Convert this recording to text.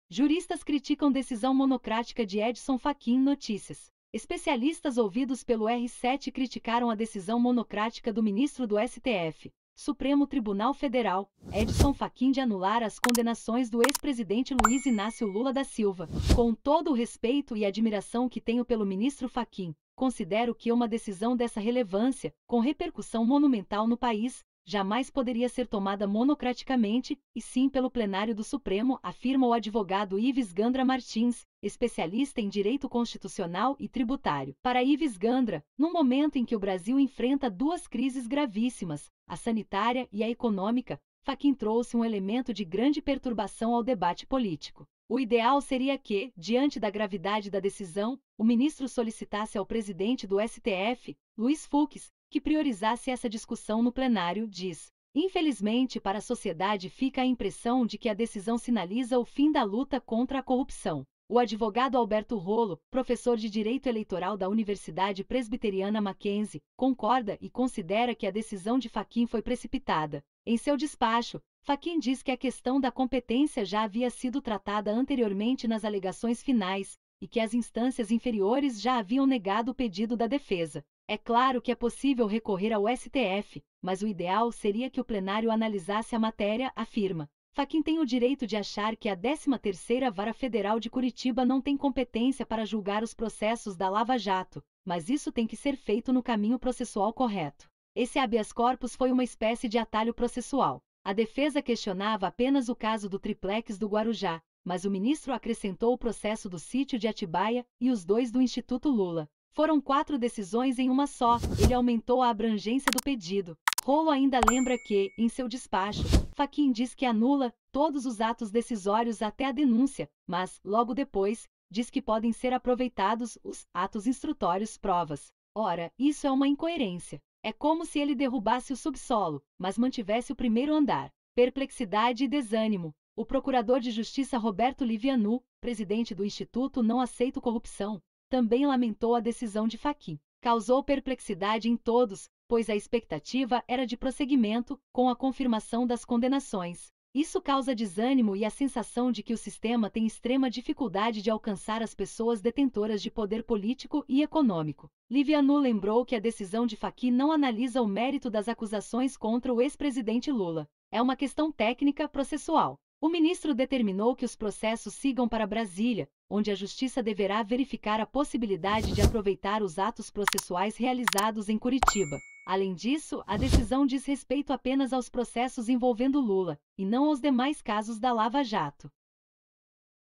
Juristas criticam decisão monocrática de Edson Fachin. Notícias. Especialistas ouvidos pelo R7 criticaram a decisão monocrática do ministro do STF, Supremo Tribunal Federal, Edson Fachin, de anular as condenações do ex-presidente Luiz Inácio Lula da Silva. Com todo o respeito e admiração que tenho pelo ministro Fachin, considero que uma decisão dessa relevância, com repercussão monumental no país, jamais poderia ser tomada monocraticamente, e sim pelo plenário do Supremo, afirma o advogado Ives Gandra Martins, especialista em direito constitucional e tributário. Para Ives Gandra, no momento em que o Brasil enfrenta duas crises gravíssimas, a sanitária e a econômica, Fachin trouxe um elemento de grande perturbação ao debate político. O ideal seria que, diante da gravidade da decisão, o ministro solicitasse ao presidente do STF, Luiz Fux, que priorizasse essa discussão no plenário, diz. Infelizmente, para a sociedade fica a impressão de que a decisão sinaliza o fim da luta contra a corrupção. O advogado Alberto Rolo, professor de Direito Eleitoral da Universidade Presbiteriana Mackenzie, concorda e considera que a decisão de Fachin foi precipitada. Em seu despacho, Fachin diz que a questão da competência já havia sido tratada anteriormente nas alegações finais, e que as instâncias inferiores já haviam negado o pedido da defesa. É claro que é possível recorrer ao STF, mas o ideal seria que o plenário analisasse a matéria, afirma. Fachin tem o direito de achar que a 13ª Vara Federal de Curitiba não tem competência para julgar os processos da Lava Jato, mas isso tem que ser feito no caminho processual correto. Esse habeas corpus foi uma espécie de atalho processual. A defesa questionava apenas o caso do triplex do Guarujá, mas o ministro acrescentou o processo do sítio de Atibaia e os dois do Instituto Lula. Foram 4 decisões em uma só, ele aumentou a abrangência do pedido. Rolo ainda lembra que, em seu despacho, Fachin diz que anula todos os atos decisórios até a denúncia, mas, logo depois, diz que podem ser aproveitados os atos instrutórios provas. Ora, isso é uma incoerência. É como se ele derrubasse o subsolo, mas mantivesse o primeiro andar. Perplexidade e desânimo. O procurador de Justiça Roberto Livianu, presidente do Instituto Não Aceito Corrupção, também lamentou a decisão de Fachin. Causou perplexidade em todos, pois a expectativa era de prosseguimento, com a confirmação das condenações. Isso causa desânimo e a sensação de que o sistema tem extrema dificuldade de alcançar as pessoas detentoras de poder político e econômico. Livianu lembrou que a decisão de Fachin não analisa o mérito das acusações contra o ex-presidente Lula. É uma questão técnica processual. O ministro determinou que os processos sigam para Brasília, onde a Justiça deverá verificar a possibilidade de aproveitar os atos processuais realizados em Curitiba. Além disso, a decisão diz respeito apenas aos processos envolvendo Lula, e não aos demais casos da Lava Jato.